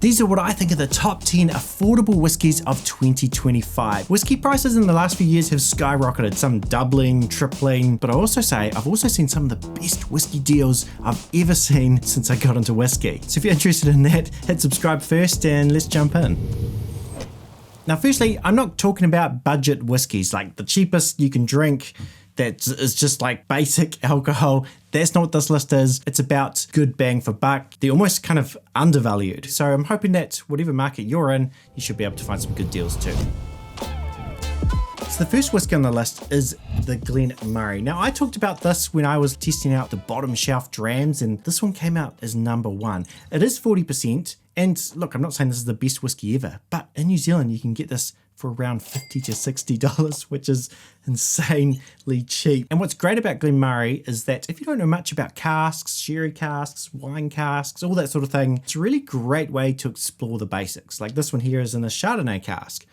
These are what I think are the top 10 affordable whiskies of 2025. Whiskey prices in the last few years have skyrocketed, some doubling, tripling, but I've also seen some of the best whiskey deals I've ever seen since I got into whiskey. So if you're interested in that, hit subscribe first and let's jump in. Now firstly, I'm not talking about budget whiskies, like the cheapest you can drink that is just like basic alcohol. That's not what this list is. It's about good bang for buck. They're almost kind of undervalued. So I'm hoping that whatever market you're in, you should be able to find some good deals too. So the first whiskey on the list is the Glen Moray. Now I talked about this when I was testing out the bottom shelf drams, and this one came out as number one. It is 40%. And look, I'm not saying this is the best whiskey ever, but in New Zealand, you can get this for around $50 to $60, which is insanely cheap. And what's great about Glen Moray is that if you don't know much about casks, sherry casks, wine casks, all that sort of thing, it's a really great way to explore the basics. Like this one here is in a Chardonnay cask.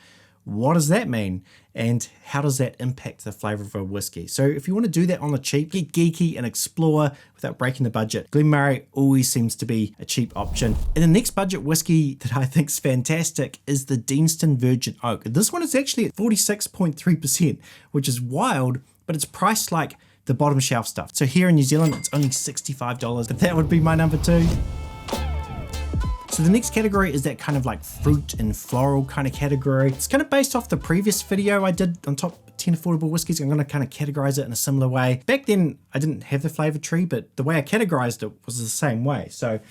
What does that mean? And how does that impact the flavor of a whiskey? So if you want to do that on the cheap, get geeky and explore without breaking the budget, Glen Moray always seems to be a cheap option. And the next budget whiskey that I think is fantastic is the Deanston Virgin Oak. This one is actually at 46.3%, which is wild, but it's priced like the bottom shelf stuff. So here in New Zealand, it's only $65, but that would be my number two. So the next category is that kind of like fruit and floral kind of category. It's kind of based off the previous video I did on top 10 affordable whiskies. I'm going to kind of categorize it in a similar way. Back then I didn't have the flavor tree, but the way I categorized it was the same way. So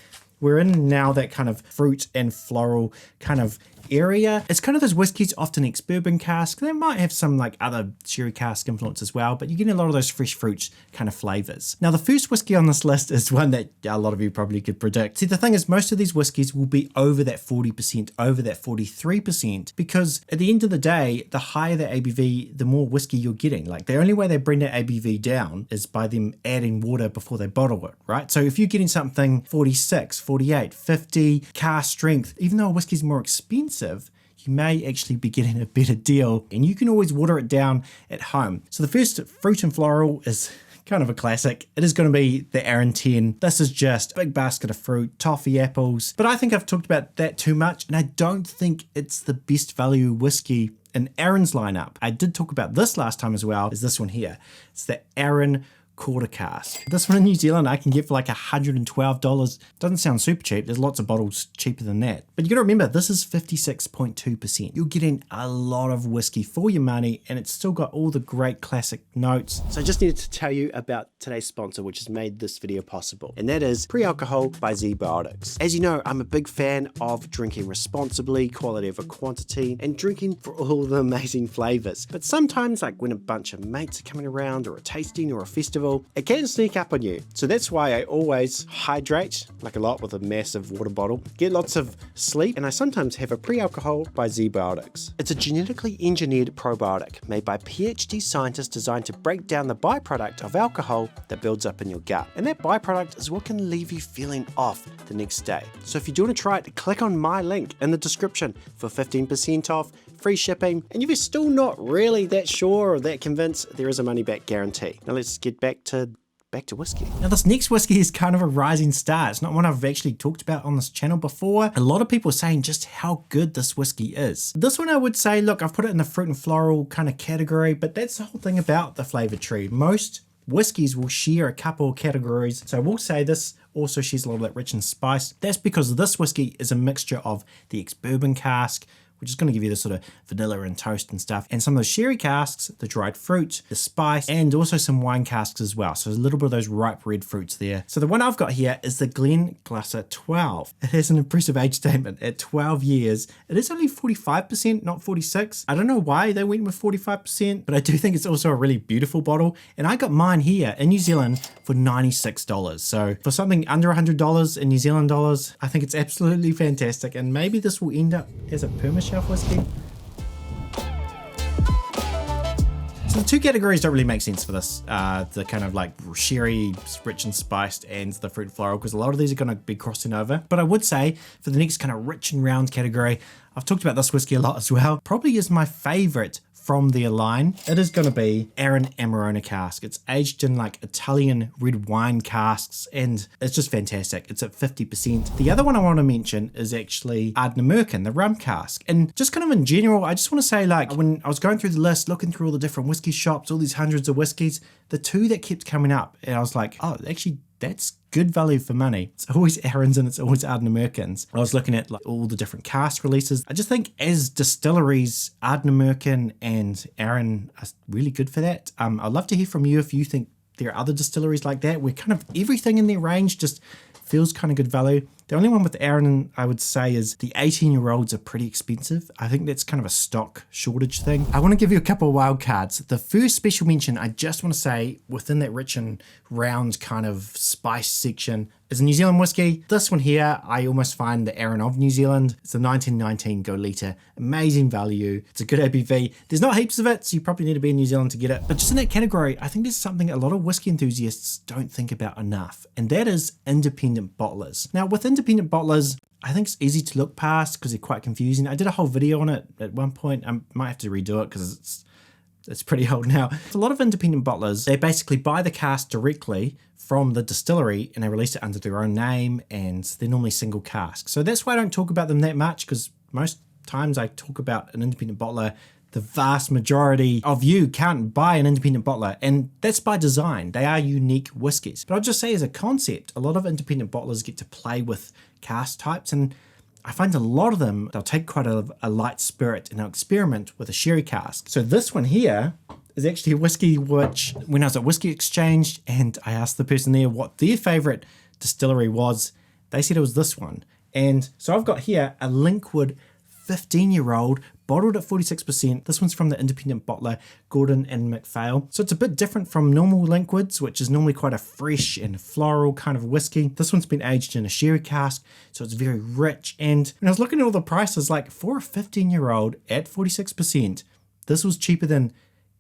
we're in now that kind of fruit and floral kind of area. It's kind of those whiskies, often ex-bourbon cask. They might have some like other sherry cask influence as well, but you're getting a lot of those fresh fruits kind of flavors. Now the first whiskey on this list is one that a lot of you probably could predict. See, the thing is, most of these whiskies will be over that 40%, over that 43%, because at the end of the day, the higher the ABV, the more whiskey you're getting. Like the only way they bring that ABV down is by them adding water before they bottle it, right? So if you're getting something 46, 48, 50 cask strength, even though a whiskey's more expensive, you may actually be getting a better deal, and you can always water it down at home. So the first fruit and floral is kind of a classic. It is going to be the Arran 10. This is just a big basket of fruit, toffee apples, but I think I've talked about that too much, and I don't think it's the best value whiskey in Arran's lineup. I did talk about this last time as well, is this one here. It's the Arran quarter cask. This one in New Zealand I can get for like $112. Doesn't sound super cheap. There's lots of bottles cheaper than that. But you got to remember, this is 56.2%. You're getting a lot of whiskey for your money, and it's still got all the great classic notes. So I just needed to tell you about today's sponsor, which has made this video possible, and that is Pre-Alcohol by ZBiotics. As you know, I'm a big fan of drinking responsibly, quality over quantity, and drinking for all the amazing flavors. But sometimes, like when a bunch of mates are coming around, or a tasting, or a festival, it can sneak up on you. So that's why I always hydrate, like a lot, with a massive water bottle, get lots of sleep, and I sometimes have a Pre-Alcohol by ZBiotics. It's a genetically engineered probiotic made by PhD scientists designed to break down the byproduct of alcohol that builds up in your gut. And that byproduct is what can leave you feeling off the next day. So if you do want to try it, click on my link in the description for 15% off, free shipping, and if you're still not really that sure or that convinced, there is a money back guarantee. Now let's get back to whiskey. Now this next whiskey is kind of a rising star. It's not one I've actually talked about on this channel before. A lot of people are saying just how good this whiskey is. This one I would say, look, I've put it in the fruit and floral kind of category, but that's the whole thing about the flavor tree. Most whiskies will share a couple of categories. So I will say this also shares a lot of that rich and spice. That's because this whiskey is a mixture of the ex-bourbon cask, which is going to give you the sort of vanilla and toast and stuff, and some of those sherry casks, the dried fruit, the spice, and also some wine casks as well. So there's a little bit of those ripe red fruits there. So the one I've got here is the Glen Moray 12. It has an impressive age statement at 12 years. It is only 45%, not 46. I don't know why they went with 45%, but I do think it's also a really beautiful bottle. And I got mine here in New Zealand for $96. So for something under $100 in New Zealand dollars, I think it's absolutely fantastic. And maybe this will end up as a perma-shelf whiskey. So the two categories don't really make sense for this, the kind of like sherry, rich and spiced, and the fruit and floral, because a lot of these are going to be crossing over. But I would say for the next kind of rich and round category, I've talked about this whiskey a lot as well, probably is my favorite from their line, it is going to be Arran Amarone cask. It's aged in like Italian red wine casks, and it's just fantastic. It's at 50%. The other one I want to mention is actually Ardbeg, the rum cask. And just kind of in general, I just want to say, like, when I was going through the list, looking through all the different whiskey shops, all these hundreds of whiskeys, the two that kept coming up, and I was like, oh, actually, that's good value for money. It's always Arran's and it's always Ardbeg. I was looking at like all the different cask releases. I just think as distilleries, Ardbeg and Arran are really good for that. I'd love to hear from you if you think there are other distilleries like that where kind of everything in their range just feels kind of good value. The only one with Arran I would say is the 18-year-olds are pretty expensive. I think that's kind of a stock shortage thing. I want to give you a couple of wild cards. The first special mention I just want to say within that rich and round kind of spice section is a New Zealand whiskey. This one here, I almost find the Arran of New Zealand. It's a 1919 Goleta. Amazing value. It's a good ABV. There's not heaps of it, so you probably need to be in New Zealand to get it. But just in that category, I think there's something a lot of whiskey enthusiasts don't think about enough, and that is independent bottlers. Now, with independent bottlers, I think it's easy to look past because they're quite confusing. I did a whole video on it at one point. I might have to redo it because it's pretty old now. A lot of independent bottlers, they basically buy the cask directly from the distillery and they release it under their own name, and they're normally single cask. So that's why I don't talk about them that much, because most times I talk about an independent bottler, the vast majority of you can't buy an independent bottler, and that's by design. They are unique whiskies. But I'll just say as a concept, a lot of independent bottlers get to play with cask types, and I find a lot of them, they'll take quite a light spirit and they'll experiment with a sherry cask. So this one here is actually a whiskey which, when I was at Whiskey Exchange and I asked the person there what their favorite distillery was, they said it was this one. And so I've got here a Linkwood 15-year-old bottled at 46%. This one's from the independent bottler Gordon and MacPhail. So it's a bit different from normal Linkwoods, which is normally quite a fresh and floral kind of whiskey. This one's been aged in a sherry cask, so it's very rich. And when I was looking at all the prices, like for a 15-year-old at 46%, this was cheaper than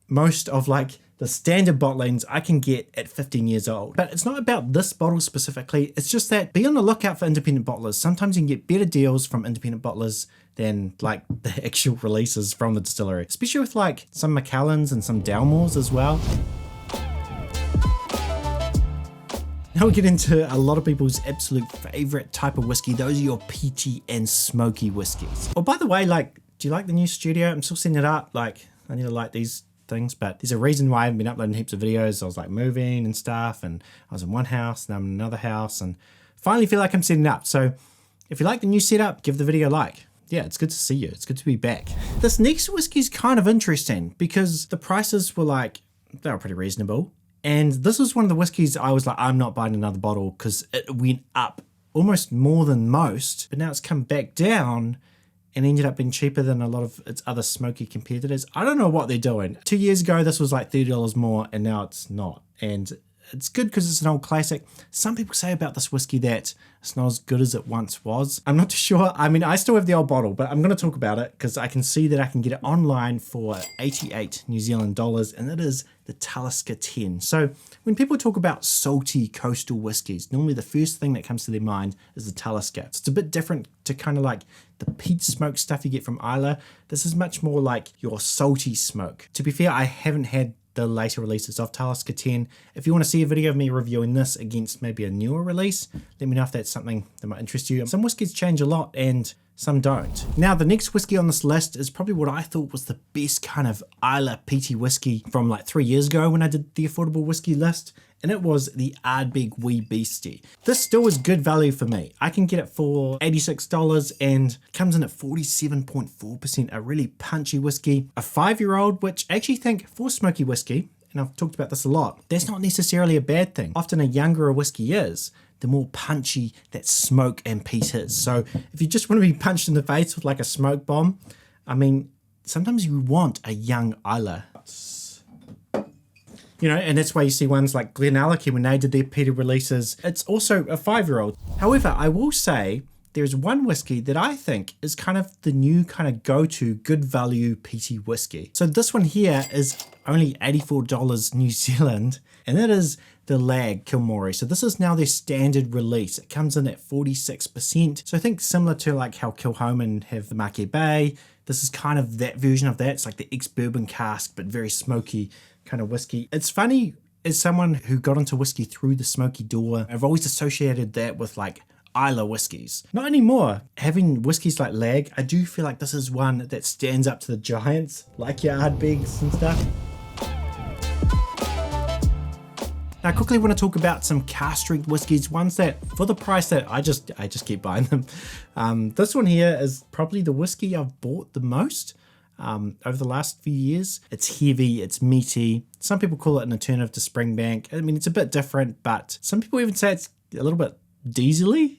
most of like the standard bottlings I can get at 15 years old. But it's not about this bottle specifically. It's just that be on the lookout for independent bottlers. Sometimes you can get better deals from independent bottlers than like the actual releases from the distillery, especially with like some Macallans and some Dalmores as well. Now we get into a lot of people's absolute favorite type of whiskey. Those are your peaty and smoky whiskeys. Oh, by the way, like, do you like the new studio? I'm still setting it up. Like, I need to like these things, but there's a reason why I haven't been uploading heaps of videos. I was like moving and stuff, and I was in one house and I'm in another house, and finally feel like I'm setting up. So if you like the new setup, give the video a like. Yeah, it's good to see you. It's good to be back. This next whiskey is kind of interesting because the prices were like, they were pretty reasonable. And this was one of the whiskeys I was like, I'm not buying another bottle because it went up almost more than most, but now it's come back down and ended up being cheaper than a lot of its other smoky competitors. I don't know what they're doing. 2 years ago, this was like $30 more, and now it's not. And it's good because it's an old classic. Some people say about this whiskey that it's not as good as it once was. I'm not too sure. I mean, I still have the old bottle, but I'm going to talk about it because I can see that I can get it online for 88 New Zealand dollars, and it is the Talisker 10. So when people talk about salty coastal whiskies, normally the first thing that comes to their mind is the Talisker. It's a bit different to kind of like the peat smoke stuff you get from Islay. This is much more like your salty smoke. To be fair, I haven't had the later releases of Talisker 10. If you want to see a video of me reviewing this against maybe a newer release, let me know if that's something that might interest you. Some whiskies change a lot and some don't. Now, the next whiskey on this list is probably what I thought was the best kind of Islay peaty whiskey from like 3 years ago when I did the Affordable Whiskey list, and it was the Ardbeg Wee Beastie. This still is good value for me. I can get it for $86 and comes in at 47.4%, a really punchy whiskey. A 5-year-old, which I actually think for smoky whiskey, and I've talked about this a lot, that's not necessarily a bad thing. Often a younger a whiskey is, the more punchy that smoke and peat is. So if you just want to be punched in the face with like a smoke bomb, I mean, sometimes you want a young Islay. You know, and that's why you see ones like Glen Moray when they did their peated releases. It's also a 5-year-old. However, I will say there's one whiskey that I think is kind of the new kind of go-to good value peaty whiskey. So this one here is only $84 New Zealand, and that is the Lagg Glen Moray. So this is now their standard release. It comes in at 46%. So I think similar to like how Kilchoman have the Marquette Bay, this is kind of that version of that. It's like the ex-bourbon cask, but very smoky kind of whiskey. It's funny, as someone who got into whiskey through the smoky door, I've always associated that with like Islay whiskies. Not anymore. Having whiskies like Lagg, I do feel like this is one that stands up to the giants, like your Ardbegs and stuff. Now, I quickly want to talk about some cask strength whiskies, ones that, for the price that I just keep buying them. This one here is probably the whiskey I've bought the most over the last few years. It's heavy, it's meaty. Some people call it an alternative to Springbank. I mean, it's a bit different, but some people even say it's a little bit diesel-y.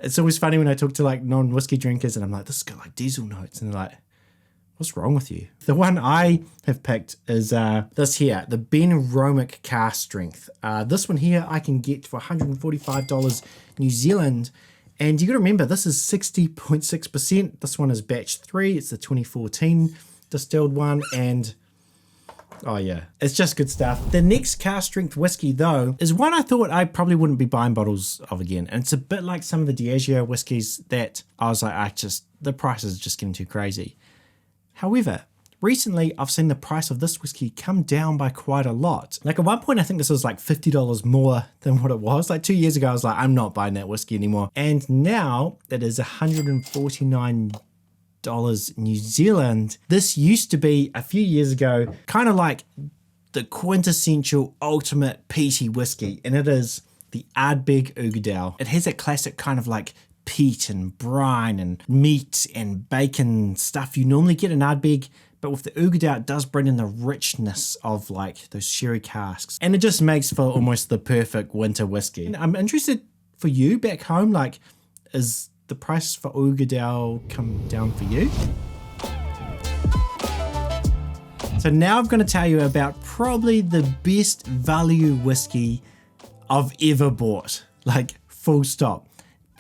It's always funny when I talk to like non-whiskey drinkers and I'm like, this has got like diesel notes, and they're like, what's wrong with you? The one I have picked is this here, the Ben Romick Cask Strength. This one here I can get for $145 New Zealand. And you got to remember, this is 60.6%. This one is batch 3. It's the 2014 distilled one. And oh yeah, it's just good stuff. The next cask strength whiskey though is one I thought I probably wouldn't be buying bottles of again. And it's a bit like some of the Diageo whiskies that I was like, the price is just getting too crazy. However, recently I've seen the price of this whiskey come down by quite a lot. Like at one point I think this was like $50 more than what it was. Like 2 years ago I was like, I'm not buying that whiskey anymore. And now it is $149 New Zealand. This used to be a few years ago kind of like the quintessential ultimate peaty whiskey, and it is the Ardbeg Uigeadail. It has that classic kind of like peat and brine and meat and bacon stuff you normally get in Ardbeg, but with the Uigeadail it does bring in the richness of like those sherry casks, and it just makes for almost the perfect winter whiskey. And I'm interested for you back home, like, is the price for Uigeadail come down for you? So now I'm going to tell you about probably the best value whiskey I've ever bought, like full stop.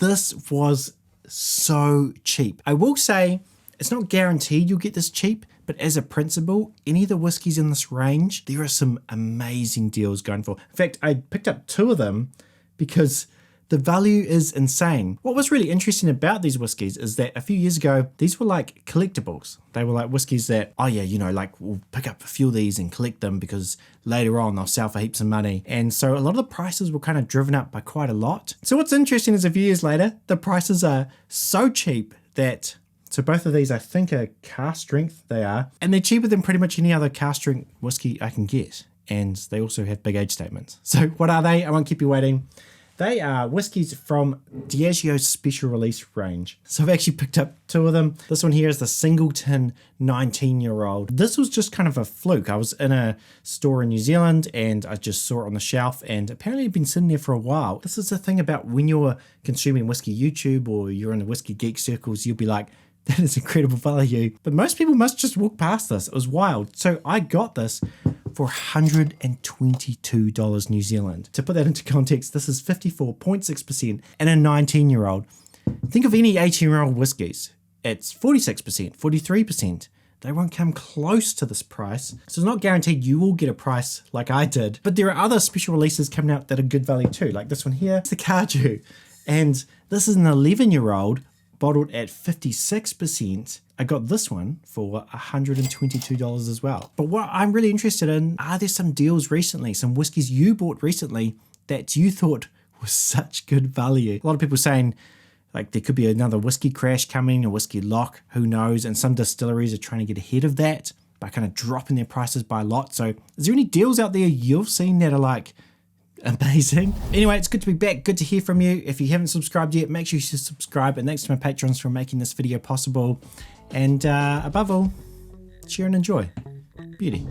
This was so cheap. I will say it's not guaranteed you'll get this cheap, but as a principle, any of the whiskies in this range, there are some amazing deals going for. In fact, I picked up 2 of them because the value is insane. What was really interesting about these whiskies is that a few years ago, these were like collectibles. They were like whiskies that, oh yeah, you know, like we'll pick up a few of these and collect them because later on they'll sell for heaps of money. And so a lot of the prices were kind of driven up by quite a lot. So what's interesting is a few years later, the prices are so cheap that, so both of these I think are cask strength, they are, and they're cheaper than pretty much any other cask strength whiskey I can get. And they also have big age statements. So what are they? I won't keep you waiting. They are whiskies from Diageo's special release range. So I've actually picked up 2 of them. This one here is the Singleton 19-year-old. This was just kind of a fluke. I was in a store in New Zealand and I just saw it on the shelf, and apparently it'd been sitting there for a while. This is the thing about when you're consuming whiskey YouTube or you're in the whiskey geek circles, you'll be like, that is incredible value. But most people must just walk past this. It was wild. So I got this for $122 New Zealand. To put that into context, this is 54.6% and a 19-year-old. Think of any 18-year-old whiskies. It's 46%, 43%. They won't come close to this price. So it's not guaranteed you will get a price like I did. But there are other special releases coming out that are good value too. Like this one here, it's the Kaju. And this is an 11-year-old bottled at 56%. I got this one for $122 as well. But what I'm really interested in, are there some deals recently, some whiskies you bought recently that you thought was such good value? A lot of people saying like there could be another whiskey crash coming, a whiskey lock, who knows? And some distilleries are trying to get ahead of that by kind of dropping their prices by a lot. So is there any deals out there you've seen that are like amazing? Anyway, it's good to be back. Good to hear from you. If you haven't subscribed yet, make sure you subscribe. And thanks to my patrons for making this video possible. And above all, share and enjoy. Beauty.